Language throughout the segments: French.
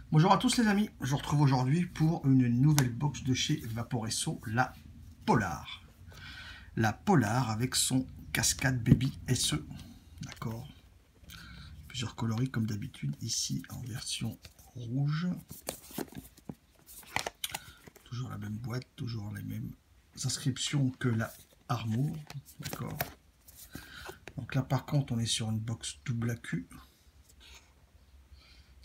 Bonjour à tous les amis, je vous retrouve aujourd'hui pour une nouvelle box de chez Vaporesso, la Polar. La Polar avec son Cascade Baby SE, d'accord. Plusieurs coloris comme d'habitude, ici en version rouge. Toujours la même boîte, toujours les mêmes inscriptions que la Armour, d'accord. Donc là par contre on est sur une box double AQ.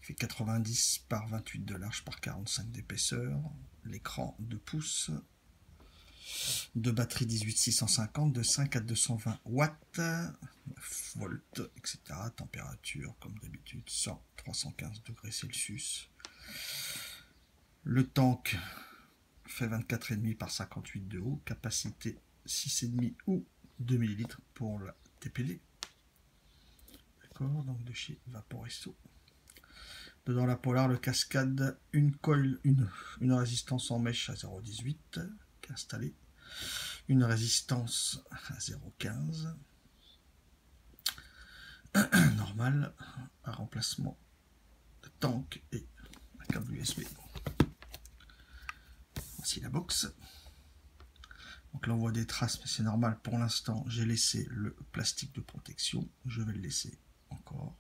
Fait 90 par 28 de large par 45 d'épaisseur, l'écran 2 pouces, de batterie 18650 de 5 à 220 watts, 9 volts, etc. Température comme d'habitude 100-315 degrés Celsius. Le tank fait 24,5 par 58 de haut, capacité 6,5 ou 2 ml pour la TPD. D'accord, donc de chez Vaporesso. Dedans la Polar, le Cascade, une coil, une résistance en mèche à 0,18 qui est installée, une résistance à 0,15 normal, un remplacement de tank et un câble USB. Voici la box. Donc là on voit des traces, mais c'est normal. Pour l'instant j'ai laissé le plastique de protection, je vais le laisser encore.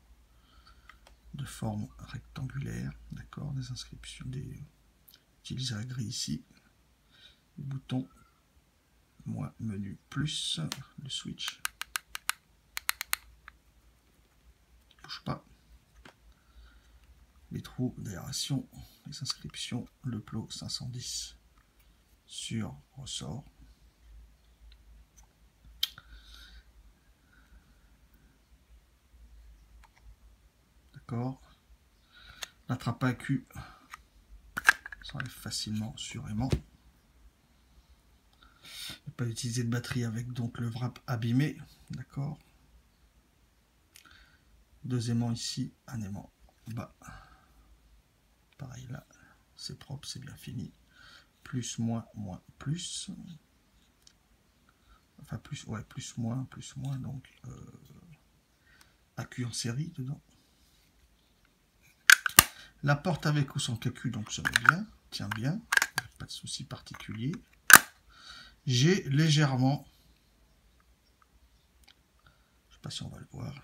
De forme rectangulaire, d'accord, des inscriptions, des utilisés gris ici, les boutons moins, menu plus, le switch qui bouge pas, les trous d'aération, les inscriptions, le plot 510 sur ressort, d'accord, la trappe à cul s'enlève facilement sur aimant. Ne pas utiliser de batterie avec donc le wrap abîmé, d'accord. Deux aimants ici, un aimant bas, pareil là, c'est propre, c'est bien fini. Plus, moins, moins, plus. Enfin, plus, ouais, plus, moins, donc AQ en série dedans. La porte avec ou sans AQ, donc ça met bien, tient bien, pas de souci particulier. J'ai légèrement, je sais pas si on va le voir,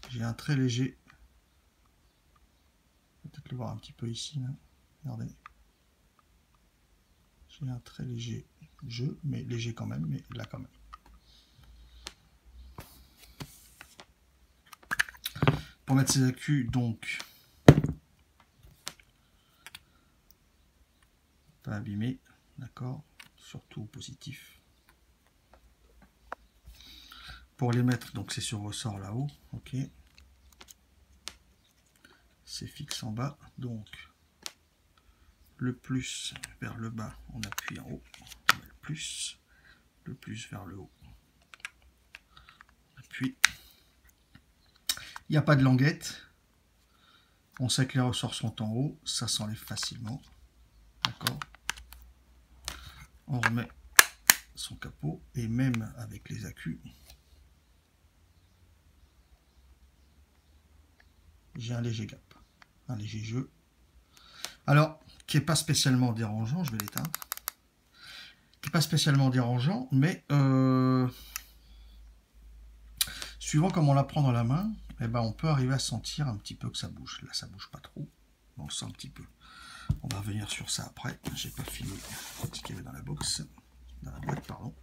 j'ai un très léger, peut-être le voir un petit peu ici, là. Regardez, j'ai un très léger jeu, mais léger quand même, mais là quand même. Pour mettre ces accus, donc, pas abîmé, d'accord, surtout positif. Pour les mettre, donc c'est sur ressort là-haut, ok. C'est fixe en bas, donc le plus vers le bas, on appuie en haut, on met le plus vers le haut, on appuie. Il n'y a pas de languette, on sait que les ressorts sont en haut, ça s'enlève facilement, d'accord. On remet son capot, et même avec les accus, j'ai un léger gap, un léger jeu. Alors, qui n'est pas spécialement dérangeant, je vais l'éteindre, qui n'est pas spécialement dérangeant, mais suivant comment on la prend dans la main, eh ben, on peut arriver à sentir un petit peu que ça bouge. Là, ça bouge pas trop, on le sent un petit peu. On va revenir sur ça après, j'ai pas fini ce qu'il y avait dans la box, dans la boîte, pardon.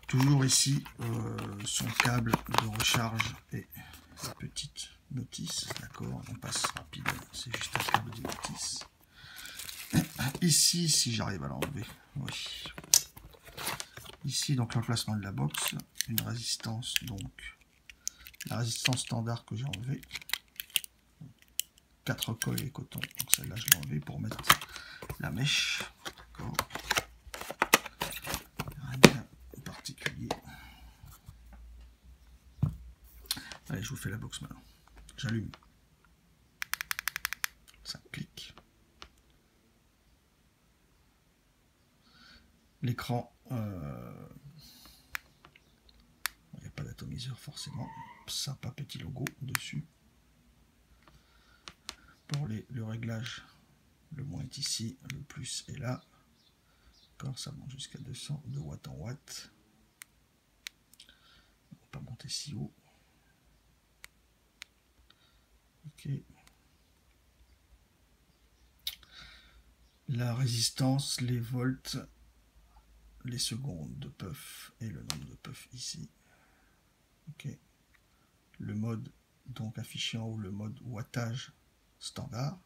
Toujours ici, son câble de recharge et sa petite notice, d'accord, on passe rapide, c'est juste un câble de notice. Ici, si j'arrive à l'enlever, oui. Ici, donc l'emplacement de la box, une résistance, donc la résistance standard que j'ai enlevée. 4 cols et coton, donc celle-là je l'ai enlevée pour mettre la mèche. D'accord. Rien de particulier. Allez, je vous fais la box maintenant. J'allume. Ça clique. L'écran, il n'y a pas d'atomiseur. diviseur forcément, sympa petit logo dessus. Pour le réglage, le moins est ici, le plus est là. D'accord, ça monte jusqu'à 200 de watts en watts. On ne va pas monter si haut. Ok. La résistance, les volts, les secondes de puff et le nombre de puff ici. Ok. Le mode donc affiché en haut, le mode wattage standard.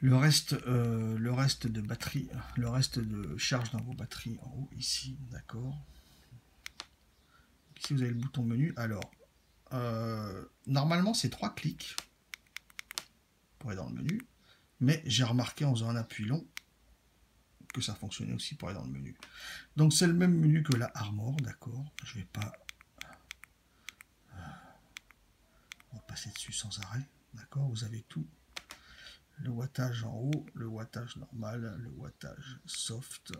Le reste de batterie, le reste de charge dans vos batteries en haut ici, d'accord. Ici vous avez le bouton menu. Alors normalement c'est 3 clics pour aller dans le menu, mais j'ai remarqué en faisant un appui long que ça fonctionnait aussi pour aller dans le menu. Donc c'est le même menu que la Armor, d'accord. Je vais pas, on va passer dessus sans arrêt, d'accord. Vous avez tout. Le wattage en haut, le wattage normal, le wattage soft,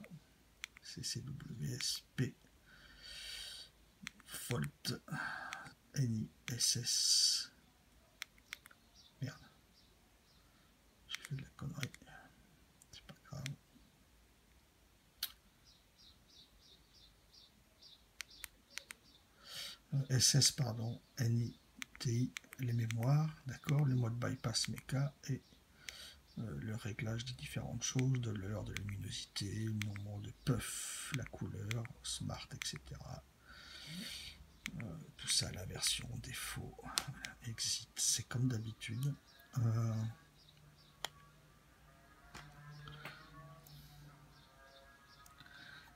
CCWSP, Volt, NISS. Merde, j'ai fait de la connerie, c'est pas grave. SS, pardon, NITI, les mémoires, d'accord, les modes bypass méca et le réglage des différentes choses, de l'heure, de luminosité, le nombre de puff, la couleur, smart, etc. Tout ça, la version défaut, exit, c'est comme d'habitude.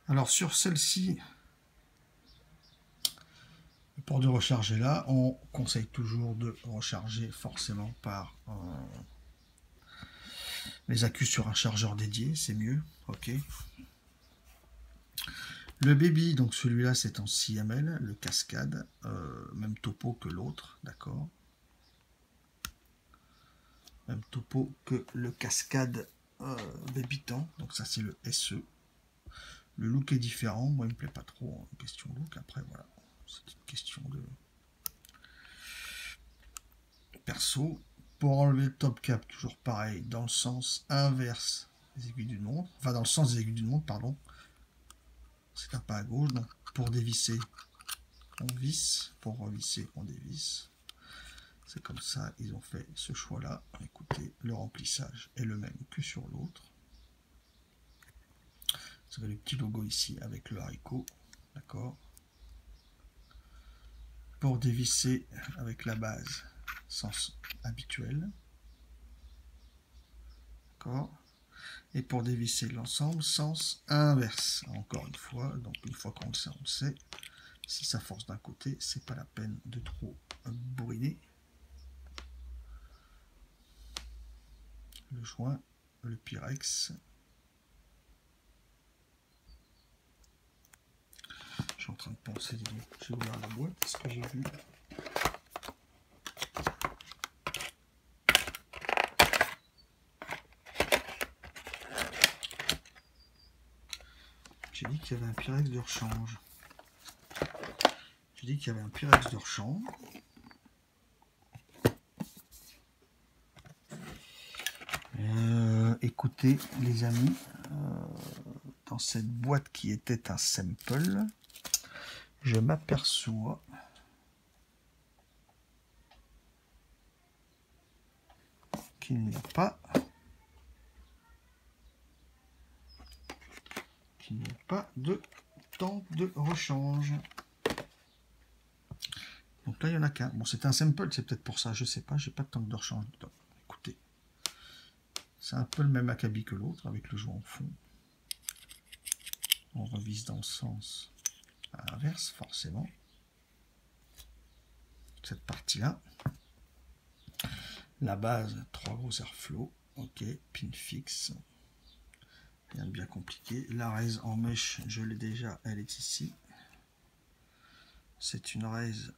Alors sur celle-ci, le port de recharge est là. On conseille toujours de recharger forcément par les accus sur un chargeur dédié, c'est mieux. Ok. Le baby, donc celui-là c'est en 6 ml, le cascade, même topo que l'autre, d'accord. Même topo que le cascade Babytan, donc ça c'est le SE. Le look est différent, moi il me plaît pas trop en question look, après voilà, c'est une question de perso. Pour enlever le top cap, toujours pareil, dans le sens inverse des aiguilles d'une montre, enfin dans le sens des aiguilles d'une montre, pardon. C'est un pas à gauche, donc pour dévisser, on visse, pour revisser, on dévisse. C'est comme ça, ils ont fait ce choix-là. Écoutez, le remplissage est le même que sur l'autre. Vous avez le petit logo ici avec le haricot, d'accord. Pour dévisser avec la base, sens habituel, d'accord. Et pour dévisser l'ensemble, sens inverse. Encore une fois, donc une fois qu'on le sait, on le sait. Si ça force d'un côté, c'est pas la peine de trop bourriner. Le joint, le Pyrex. Je suis en train de penser, j'ai ouvert la boîte, est-ce que j'ai vu? J'ai dit qu'il y avait un Pyrex de rechange. J'ai dit qu'il y avait un Pyrex de rechange. Écoutez les amis, dans cette boîte qui était un sample, je m'aperçois qu'il n'y a pas de temps de rechange. Donc là il y en a qu'un. Bon, c'est un sample, c'est peut-être pour ça, je sais pas, j'ai pas de temps de rechange dedans. Écoutez, c'est un peu le même acabit que l'autre avec le joint au fond. On revise dans le sens inverse forcément. Cette partie-là. La base, 3 gros airflow, ok, pin fixe. Rien de bien compliqué. La raise en mèche, je l'ai déjà, elle est ici. C'est une raise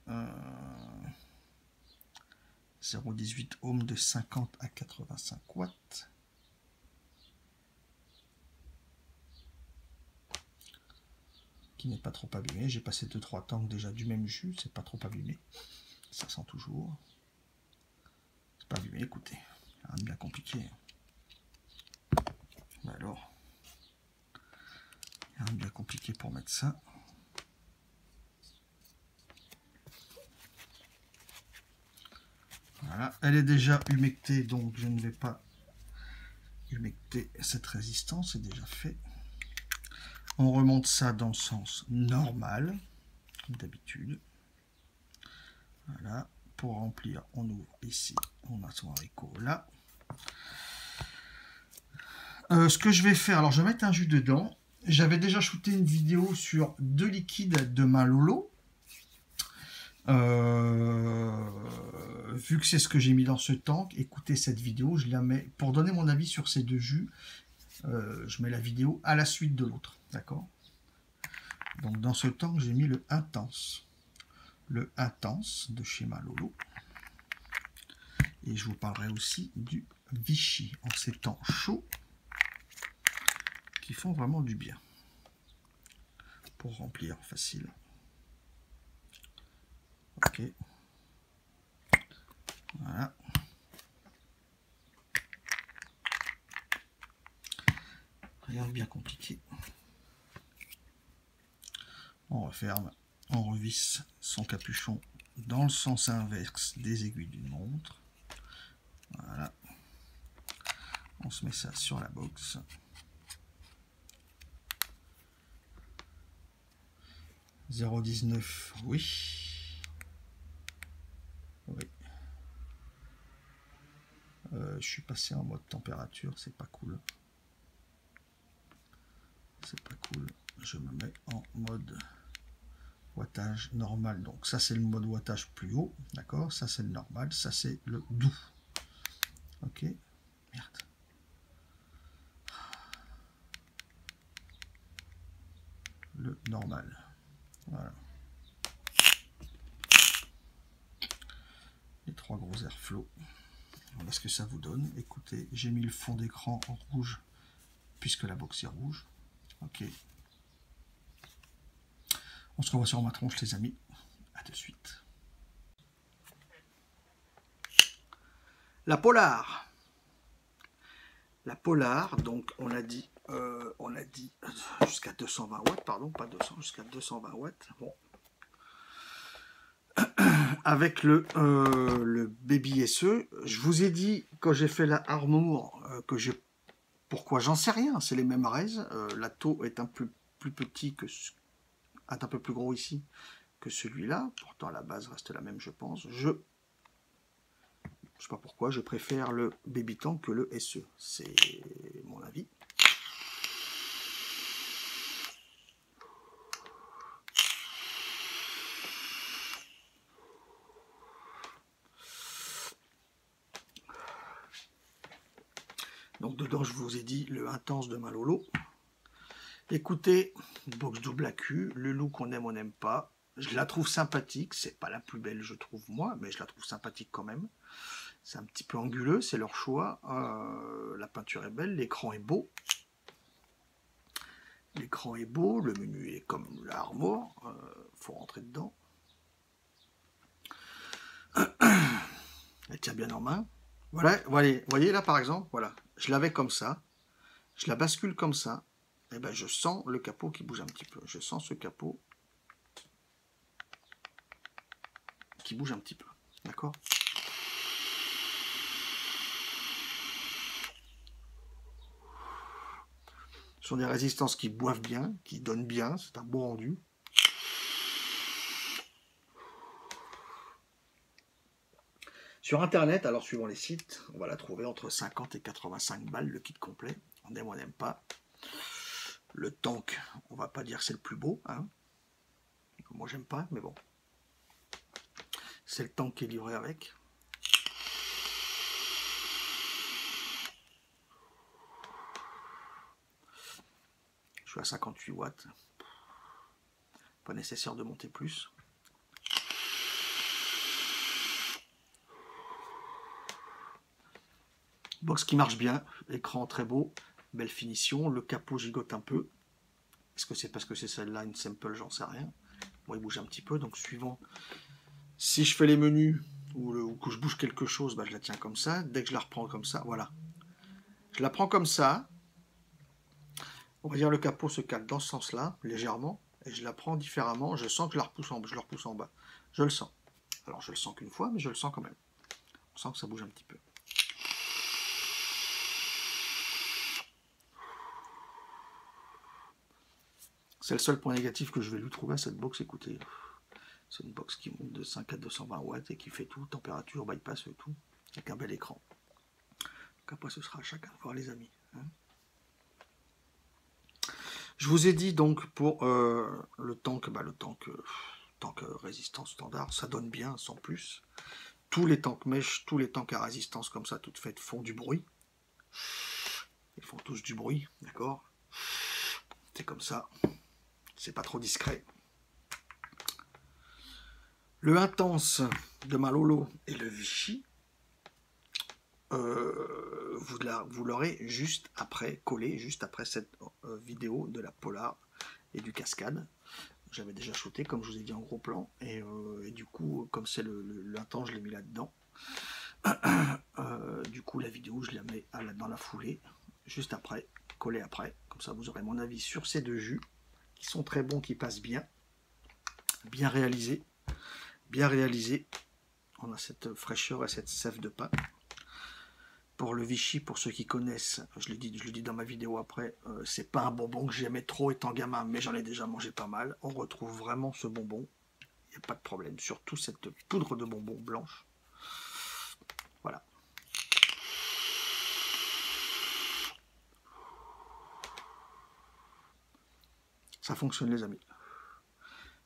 0,18 ohms de 50 à 85 watts. qui n'est pas trop abîmé. J'ai passé 2-3 tanks déjà du même jus, c'est pas trop abîmé. Ça sent toujours. C'est pas abîmé, écoutez. Rien de bien compliqué. Alors, rien de bien compliqué pour mettre ça. Voilà, elle est déjà humectée, donc je ne vais pas humecter cette résistance, c'est déjà fait. On remonte ça dans le sens normal, comme d'habitude. Voilà, pour remplir, on ouvre ici, on a son haricot là. Ce que je vais faire, alors je vais mettre un jus dedans. J'avais déjà shooté une vidéo sur 2 liquides de Malolo. Vu que c'est ce que j'ai mis dans ce tank, écoutez cette vidéo, je la mets pour donner mon avis sur ces 2 jus. Je mets la vidéo à la suite de l'autre, d'accord? Donc dans ce tank, j'ai mis le Intense. Le Intense de chez Malolo. Et je vous parlerai aussi du Vichy en ces temps chauds qui font vraiment du bien pour remplir facile. Ok. Voilà. Rien de bien compliqué. On referme, on revisse son capuchon dans le sens inverse des aiguilles d'une montre. Voilà. On se met ça sur la box. « 0,19 » oui. Oui. Je suis passé en mode température, c'est pas cool. C'est pas cool. Je me mets en mode wattage normal. Donc ça c'est le mode wattage plus haut, d'accord? Ça c'est le normal, ça c'est le doux. Ok. Merde. Le normal. Voilà. Les 3 gros airflow. Voilà ce que ça vous donne. Écoutez, j'ai mis le fond d'écran en rouge puisque la box est rouge. Ok. On se revoit sur ma tronche les amis. À de suite. La Polar. La Polar, donc on a dit jusqu'à 220 watts, pardon, pas 200, jusqu'à 220 watts. Bon. Avec le Baby SE, je vous ai dit quand j'ai fait la Armour que j'ai. Pourquoi? J'en sais rien, c'est les mêmes raises. La taux est un peu plus petit que est un peu plus gros ici que celui-là. Pourtant la base reste la même, je pense. Je sais pas pourquoi, je préfère le Baby Tank que le SE. C'est mon avis. Donc dedans, je vous ai dit le Intense de Malolo. Écoutez, box double AQ, le look on aime, on n'aime pas. Je la trouve sympathique, c'est pas la plus belle, je trouve moi, mais je la trouve sympathique quand même. C'est un petit peu anguleux, c'est leur choix. La peinture est belle, l'écran est beau. L'écran est beau, le menu est comme l'Armour, faut rentrer dedans. Elle tient bien en main. Voilà, vous voyez là par exemple, voilà, je l'avais comme ça, je la bascule comme ça, et ben je sens le capot qui bouge un petit peu. Je sens ce capot qui bouge un petit peu, d'accord? Ce sont des résistances qui boivent bien, qui donnent bien, c'est un bon rendu. Sur internet, alors suivant les sites, on va la trouver entre 50 et 85 balles le kit complet. On aime, on n'aime pas. Le tank, on va pas dire que c'est le plus beau, hein. Moi j'aime pas, mais bon. C'est le tank qui est livré avec. Je suis à 58 watts. Pas nécessaire de monter plus. Box qui marche bien, écran très beau, belle finition, le capot gigote un peu. Est-ce que c'est parce que c'est celle-là, une sample, j'en sais rien. Bon, il bouge un petit peu, donc suivant. Si je fais les menus ou que je bouge quelque chose, bah, je la tiens comme ça. Dès que je la reprends comme ça, voilà. Je la prends comme ça. On va dire le capot se cale dans ce sens-là, légèrement. Et je la prends différemment. Je sens que je le repousse en bas. Je le sens. Alors, je le sens qu'une fois, mais je le sens quand même. On sent que ça bouge un petit peu. C'est le seul point négatif que je vais lui trouver à cette box. Écoutez, c'est une box qui monte de 5 à 220 watts et qui fait tout, température, bypass, tout, avec un bel écran. Donc après, ce sera à chacun de voir, les amis. Hein. Je vous ai dit donc pour le tank, tank résistance standard, ça donne bien, sans plus. Tous les tanks mèches, tous les tanks à résistance comme ça, toutes faites, font du bruit. Ils font tous du bruit, d'accord? C'est comme ça. C'est pas trop discret. Le Intense de Malolo et le Vichy, vous l'aurez juste après, collé juste après cette vidéo de la Polar et du Cascade. J'avais déjà shooté, comme je vous ai dit, en gros plan. Et du coup, comme c'est l'Intense, je l'ai mis là-dedans. Du coup, la vidéo, je la mets dans la foulée, juste après, collé après. Comme ça, vous aurez mon avis sur ces deux jus, qui sont très bons, qui passent bien. Bien réalisés. Bien réalisé, on a cette fraîcheur et cette sève de pain. Pour le Vichy, pour ceux qui connaissent, je le dis dans ma vidéo après, c'est pas un bonbon que j'aimais trop étant gamin, mais j'en ai déjà mangé pas mal. On retrouve vraiment ce bonbon, il n'y a pas de problème, surtout cette poudre de bonbons blanche. Voilà. Ça fonctionne, les amis.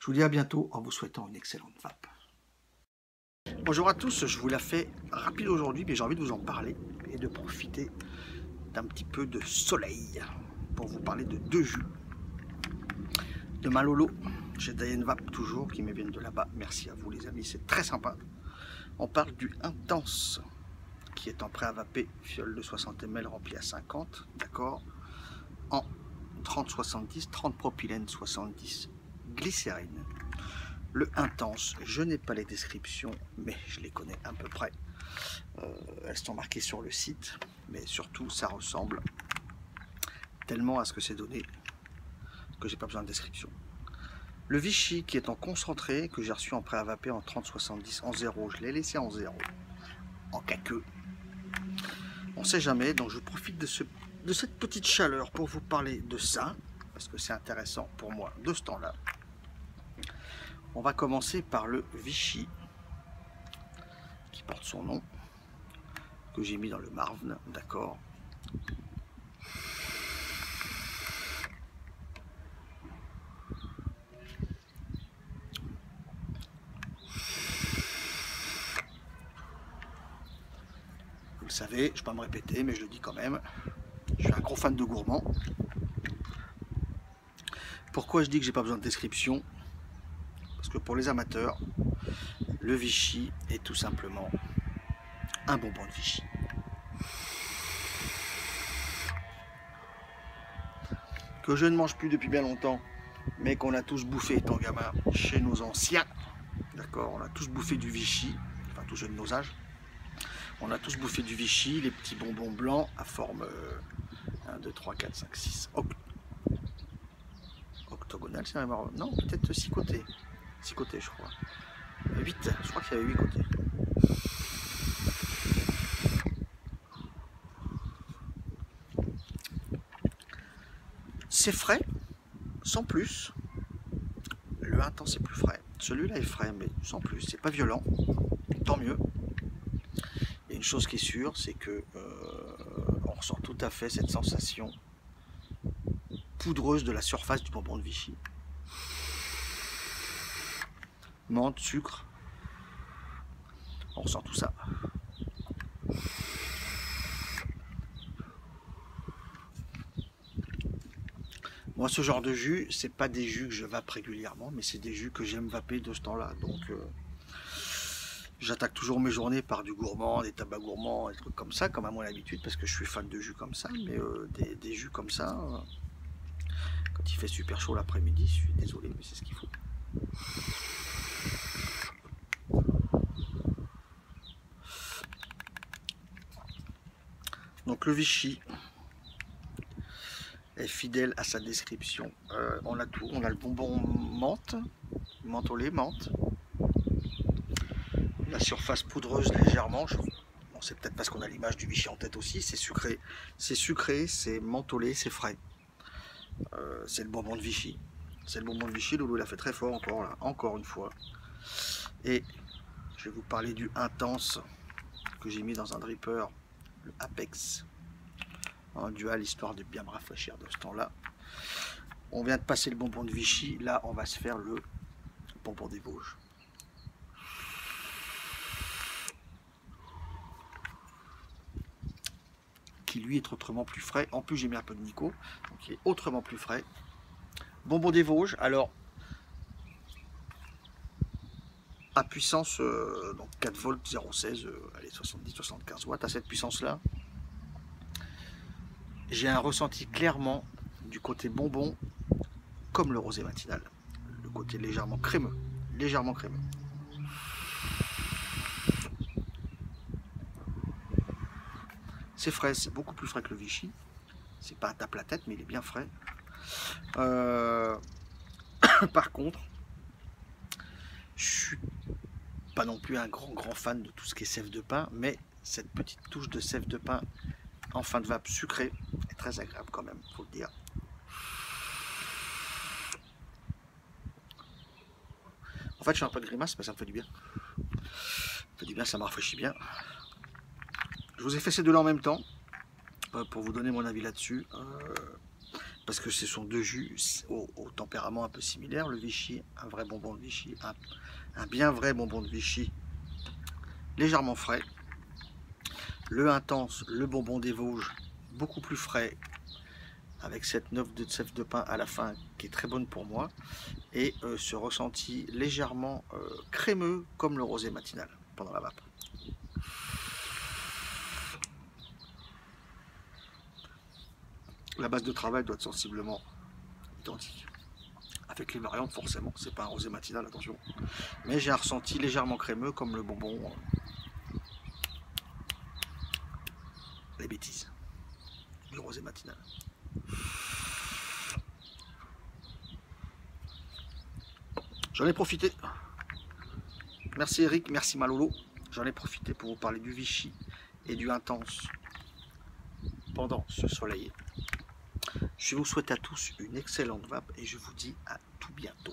Je vous dis à bientôt en vous souhaitant une excellente vape. Bonjour à tous, je vous la fais rapide aujourd'hui, mais j'ai envie de vous en parler et de profiter d'un petit peu de soleil pour vous parler de deux jus. De Malolo, chez Diane Vape toujours, qui me viennent de là-bas. Merci à vous les amis, c'est très sympa. On parle du Intense, qui est en prêt à vaper, fiole de 60 ml remplie à 50, d'accord, en 30-70, 30 propylène, 70 glycérine. Le Intense, je n'ai pas les descriptions, mais je les connais à peu près. Elles sont marquées sur le site, mais surtout ça ressemble tellement à ce que c'est donné que j'ai pas besoin de description. Le Vichy qui est en concentré, que j'ai reçu en prêt à vaper en 30-70 en 0, je l'ai laissé en 0, en caqueux. On sait jamais, donc je profite de cette petite chaleur pour vous parler de ça, parce que c'est intéressant pour moi de ce temps-là. On va commencer par le Vichy, qui porte son nom, que j'ai mis dans le Marne, d'accord. Vous le savez, je ne vais pas me répéter, mais je le dis quand même. Je suis un gros fan de gourmand. Pourquoi je dis que j'ai pas besoin de description? Parce que pour les amateurs, le Vichy est tout simplement un bonbon de Vichy. Que je ne mange plus depuis bien longtemps, mais qu'on a tous bouffé étant gamin chez nos anciens. D'accord, on a tous bouffé du Vichy, enfin tous jeunes de nos âges. On a tous bouffé du Vichy, les petits bonbons blancs à forme 1, 2, 3, 4, 5, 6, octogonale, c'est vraiment... Non, peut-être 6 côtés. 6 côtés, je crois. 8, je crois qu'il y avait 8 côtés. C'est frais, sans plus. Le Intense est plus frais. Celui-là est frais, mais sans plus. C'est pas violent, tant mieux. Il y a une chose qui est sûre, c'est que on ressent tout à fait cette sensation poudreuse de la surface du bonbon de Vichy. Menthe, sucre, on ressent tout ça. Moi, ce genre de jus, c'est pas des jus que je vape régulièrement, mais c'est des jus que j'aime vaper de ce temps-là. Donc, j'attaque toujours mes journées par du gourmand, des tabacs gourmands, des trucs comme ça, comme à mon habitude, parce que je suis fan de jus comme ça. Mais des jus comme ça, quand il qu'il fait super chaud l'après-midi, je suis désolé, mais c'est ce qu'il faut. Donc le Vichy est fidèle à sa description. On a tout, on a le bonbon menthe, menthe au lait, menthe. La surface poudreuse légèrement. Bon, c'est peut-être parce qu'on a l'image du Vichy en tête aussi. C'est sucré, c'est mentholé, c'est frais. C'est le bonbon de Vichy. C'est le bonbon de Vichy. Loulou l'a fait très fort encore là, encore une fois. Et je vais vous parler du Intense que j'ai mis dans un dripper, le Apex. En dual, histoire de bien me rafraîchir de ce temps-là. On vient de passer le bonbon de Vichy. Là, on va se faire le bonbon des Vosges. Qui lui est autrement plus frais. En plus, j'ai mis un peu de Nico, donc il est autrement plus frais. Bonbon des Vosges. Alors, à puissance donc 4 volts 0,16, allez 70-75 watts. À cette puissance-là, j'ai un ressenti clairement du côté bonbon, comme le rosé matinal. Le côté légèrement crémeux. Légèrement crémeux. C'est frais, c'est beaucoup plus frais que le Vichy. C'est pas à tape la tête, mais il est bien frais. Par contre, je suis pas non plus un grand fan de tout ce qui est sève de pain, mais cette petite touche de sève de pain en fin de vape sucrée est très agréable quand même, faut le dire. En fait, je fais un peu de grimace, mais ça me fait du bien. Ça me fait du bien, ça me rafraîchit bien. Je vous ai fait ces deux-là en même temps, pour vous donner mon avis là-dessus. Parce que ce sont deux jus au tempérament un peu similaire. Le Vichy, un vrai bonbon de Vichy, un bien vrai bonbon de Vichy, légèrement frais. Le Intense, le bonbon des Vosges, beaucoup plus frais, avec cette note de sève de pain à la fin qui est très bonne pour moi. Et ce ressenti légèrement crémeux comme le rosé matinal pendant la vape. La base de travail doit être sensiblement identique. Avec les variantes, forcément, c'est pas un rosé matinal, attention. Mais j'ai un ressenti légèrement crémeux comme le bonbon. Les bêtises. Du rosé matinal. J'en ai profité. Merci Eric, merci Malolo. J'en ai profité pour vous parler du Vichy et du Intense pendant ce soleil. Je vous souhaite à tous une excellente vape et je vous dis à tout bientôt.